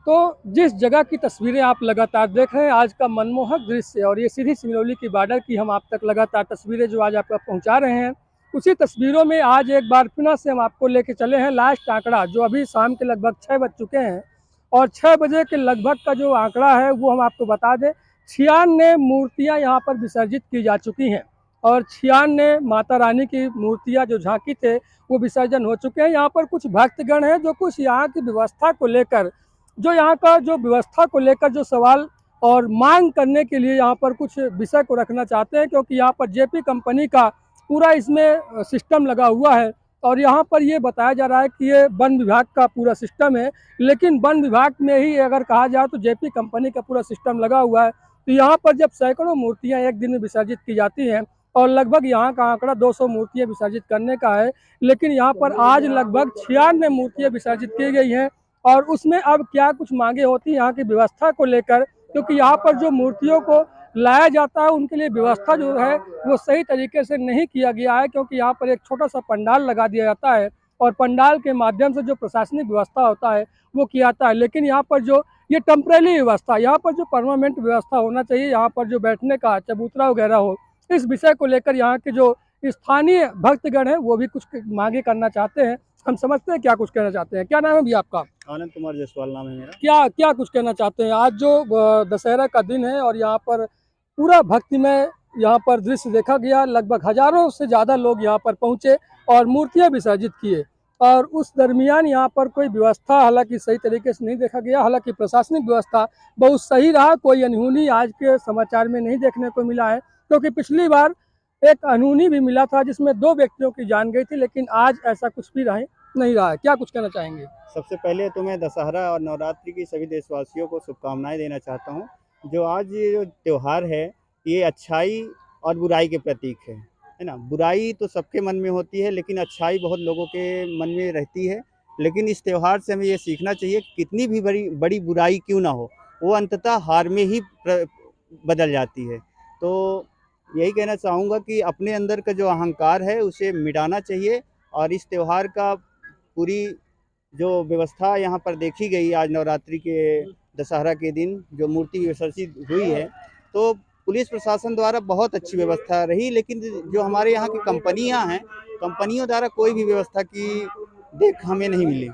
तो जिस जगह की तस्वीरें आप लगातार देख रहे हैं, आज का मनमोहक दृश्य और ये सीधी सिंगरौली की बॉर्डर की हम आप तक लगातार तस्वीरें जो आज आप तक पहुंचा रहे हैं, उसी तस्वीरों में आज एक बार पुनः से हम आपको लेके चले हैं लास्ट आंकड़ा जो अभी शाम के लगभग 6 बज चुके हैं। और 6 बजे के लगभग का जो आंकड़ा है वो हम आपको बता दें, 96 मूर्तियाँ यहाँ पर विसर्जित की जा चुकी हैं। और 96 माता रानी की मूर्तियाँ जो झांकी थे वो विसर्जन हो चुके हैं। यहाँ पर कुछ भक्तगण हैं जो कुछ यहाँ की व्यवस्था को लेकर, जो यहाँ का जो व्यवस्था को लेकर जो सवाल और मांग करने के लिए यहाँ पर कुछ विषय को रखना चाहते हैं, क्योंकि यहाँ पर जेपी कंपनी का पूरा इसमें सिस्टम लगा हुआ है। और यहाँ पर ये बताया जा रहा है कि ये वन विभाग का पूरा सिस्टम है, लेकिन वन विभाग में ही अगर कहा जाए तो जेपी कंपनी का पूरा सिस्टम लगा हुआ है। तो यहाँ पर जब सैकड़ों मूर्तियाँ एक दिन में विसर्जित की जाती हैं और लगभग यहाँ का आंकड़ा 200 मूर्तियाँ विसर्जित करने का है, लेकिन यहाँ पर आज लगभग 96 मूर्तियाँ विसर्जित की गई हैं। और उसमें अब क्या कुछ मांगे होती हैं यहाँ की व्यवस्था को लेकर, क्योंकि यहाँ पर जो मूर्तियों को लाया जाता है उनके लिए व्यवस्था जो है वो सही तरीके से नहीं किया गया है, क्योंकि यहाँ पर एक छोटा सा पंडाल लगा दिया जाता है और पंडाल के माध्यम से जो प्रशासनिक व्यवस्था होता है वो किया जाता है। लेकिन यहाँ पर जो ये टेम्परेरी व्यवस्था, यहाँ पर जो परमानेंट व्यवस्था होना चाहिए, यहाँ पर जो बैठने का चबूतरा वगैरह हो, इस विषय को लेकर यहाँ के जो स्थानीय भक्तगण हैं वो भी कुछ मांगे करना चाहते हैं। हम समझते हैं क्या कुछ कहना चाहते हैं। क्या नाम है भैया आपका? आनंद कुमार जायसवाल नाम है मेरा। क्या क्या कुछ कहना चाहते हैं? आज जो दशहरा का दिन है और यहाँ पर पूरा भक्तिमय यहाँ पर दृश्य देखा गया, लगभग हजारों से ज़्यादा लोग यहाँ पर पहुँचे और मूर्तियाँ विसर्जित किए। और उस दरमियान यहाँ पर कोई व्यवस्था हालांकि सही तरीके से नहीं देखा गया, हालांकि प्रशासनिक व्यवस्था बहुत सही रहा, कोई अनहोनी आज के समाचार में नहीं देखने को मिला है। क्योंकि पिछली बार एक अनहोनी भी मिला था जिसमें 2 व्यक्तियों की जान गई थी, लेकिन आज ऐसा कुछ भी नहीं रहा है। क्या कुछ कहना चाहेंगे? सबसे पहले तो मैं दशहरा और नवरात्रि की सभी देशवासियों को शुभकामनाएं देना चाहता हूं। जो आज ये जो त्यौहार है, ये अच्छाई और बुराई के प्रतीक है ना। बुराई तो सबके मन में होती है, लेकिन अच्छाई बहुत लोगों के मन में रहती है। लेकिन इस त्यौहार से हमें ये सीखना चाहिए कि कितनी भी बड़ी बड़ी बुराई क्यों ना हो, वो अंततः हार में ही बदल जाती है। तो यही कहना चाहूँगा कि अपने अंदर का जो अहंकार है उसे मिटाना चाहिए। और इस त्यौहार का पूरी जो व्यवस्था यहाँ पर देखी गई आज नवरात्रि के दशहरा के दिन जो मूर्ति विसर्जित हुई है, तो पुलिस प्रशासन द्वारा बहुत अच्छी व्यवस्था रही। लेकिन जो हमारे यहाँ की कंपनियाँ हैं, कंपनियों द्वारा कोई भी व्यवस्था की देख हमें नहीं मिली।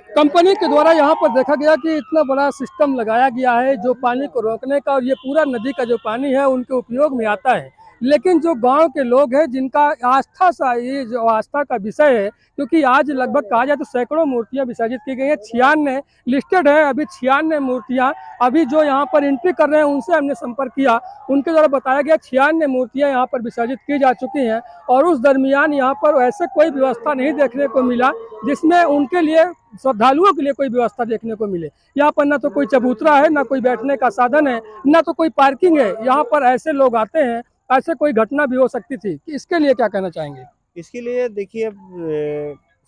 कंपनी के द्वारा यहाँ पर देखा गया कि इतना बड़ा सिस्टम लगाया गया है जो पानी को रोकने का, और ये पूरा नदी का जो पानी है उनके उपयोग में आता है। लेकिन जो गांव के लोग हैं जिनका आस्था सा ये जो आस्था का विषय है, क्योंकि आज लगभग कहा जाए तो सैकड़ों मूर्तियां विसर्जित की गई हैं। 96 लिस्टेड है अभी, 96 मूर्तियां अभी जो यहाँ पर एंट्री कर रहे हैं उनसे हमने संपर्क किया, उनके द्वारा बताया गया 96 मूर्तियां यहाँ पर विसर्जित की जा चुकी हैं। और उस दरमियान यहाँ पर ऐसे कोई व्यवस्था नहीं देखने को मिला जिसमें उनके लिए, श्रद्धालुओं के लिए कोई व्यवस्था देखने को मिले। यहाँ पर ना तो कोई चबूतरा है, ना कोई बैठने का साधन है, ना तो कोई पार्किंग है। यहाँ पर ऐसे लोग आते हैं, ऐसे कोई घटना भी हो सकती थी कि इसके लिए क्या कहना चाहेंगे? इसके लिए देखिए,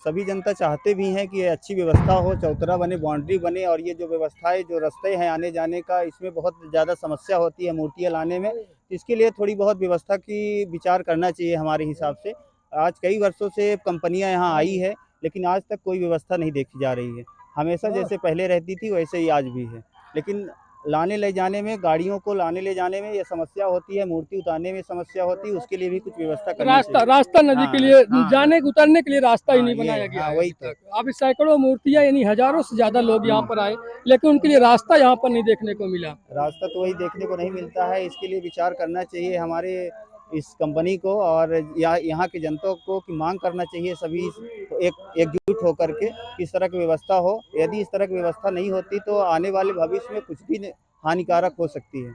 सभी जनता चाहते भी हैं कि ये अच्छी व्यवस्था हो, चौतरा बने, बाउंड्री बने। और ये जो व्यवस्थाएं, जो रास्ते हैं आने जाने का, इसमें बहुत ज़्यादा समस्या होती है मूर्तियाँ लाने में। इसके लिए थोड़ी बहुत व्यवस्था की विचार करना चाहिए हमारे हिसाब से। आज कई वर्षों से कंपनियां यहाँ आई है, लेकिन आज तक कोई व्यवस्था नहीं देखी जा रही है। हमेशा जैसे पहले रहती थी वैसे ही आज भी है। लेकिन लाने ले जाने में, गाड़ियों को लाने ले जाने में ये समस्या होती है, मूर्ति उतारने में समस्या होती है। उसके लिए भी कुछ व्यवस्था करनी चाहिए। रास्ता नदी हाँ, के लिए हाँ, जाने उतरने के लिए रास्ता ही हाँ, नहीं बनाया गया हाँ, है वही अभी तो। तक। अभी सैकड़ों मूर्तियां यानी हजारों से ज्यादा लोग यहाँ पर आए, लेकिन उनके लिए रास्ता यहाँ पर नहीं देखने को मिला। रास्ता तो वही देखने को नहीं मिलता है। इसके लिए विचार करना चाहिए हमारे इस कंपनी को और यहाँ की जनता को, कि मांग करना चाहिए सभी एकजुट होकर के इस तरह की व्यवस्था हो। यदि इस तरह की व्यवस्था नहीं होती तो आने वाले भविष्य में कुछ भी हानिकारक हो सकती है।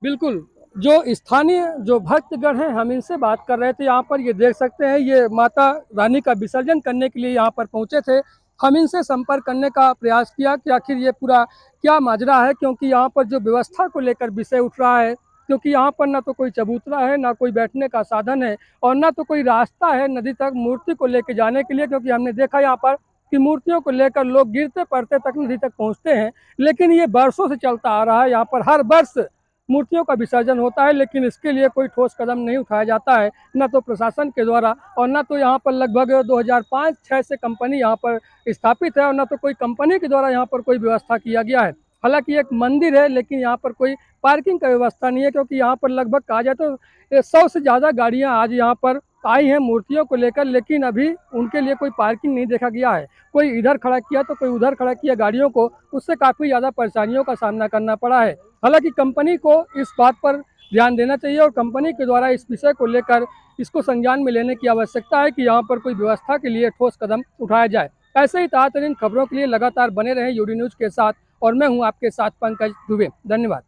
बिल्कुल, जो स्थानीय जो भक्तगण हैं हम इनसे बात कर रहे थे। यहाँ पर ये देख सकते हैं, ये माता रानी का विसर्जन करने के लिए यहाँ पर पहुँचे थे। हम इनसे संपर्क करने का प्रयास किया कि आखिर ये पूरा क्या माजरा है, क्योंकि यहाँ पर जो व्यवस्था को लेकर विषय उठ रहा है। क्योंकि यहाँ पर ना तो कोई चबूतरा है, ना कोई बैठने का साधन है, और ना तो कोई रास्ता है नदी तक मूर्ति को लेकर जाने के लिए। क्योंकि हमने देखा यहाँ पर कि मूर्तियों को लेकर लोग गिरते पड़ते तक नदी तक पहुँचते हैं। लेकिन ये वर्षों से चलता आ रहा है, यहाँ पर हर वर्ष मूर्तियों का विसर्जन होता है, लेकिन इसके लिए कोई ठोस कदम नहीं उठाया जाता है, न तो प्रशासन के द्वारा और न तो यहाँ पर लगभग 2005-6 से कंपनी यहाँ पर स्थापित है और न तो कोई कंपनी के द्वारा यहाँ पर कोई व्यवस्था किया गया है। हालांकि एक मंदिर है, लेकिन यहाँ पर कोई पार्किंग का व्यवस्था नहीं है, क्योंकि यहाँ पर लगभग कहा जाए तो 100 से ज़्यादा गाड़ियाँ आज यहाँ पर आई हैं मूर्तियों को लेकर, लेकिन अभी उनके लिए कोई पार्किंग नहीं देखा गया है। कोई इधर खड़ा किया तो कोई उधर खड़ा किया गाड़ियों को, उससे काफ़ी ज़्यादा परेशानियों का सामना करना पड़ा है। हालांकि कंपनी को इस बात पर ध्यान देना चाहिए और कंपनी के द्वारा इस विषय को लेकर इसको संज्ञान में लेने की आवश्यकता है कि यहाँ पर कोई व्यवस्था के लिए ठोस कदम उठाया जाए। ऐसे ही ताज़ा खबरों के लिए लगातार बने रहें यूडी न्यूज़ के साथ और मैं हूँ आपके साथ पंकज दुबे। धन्यवाद।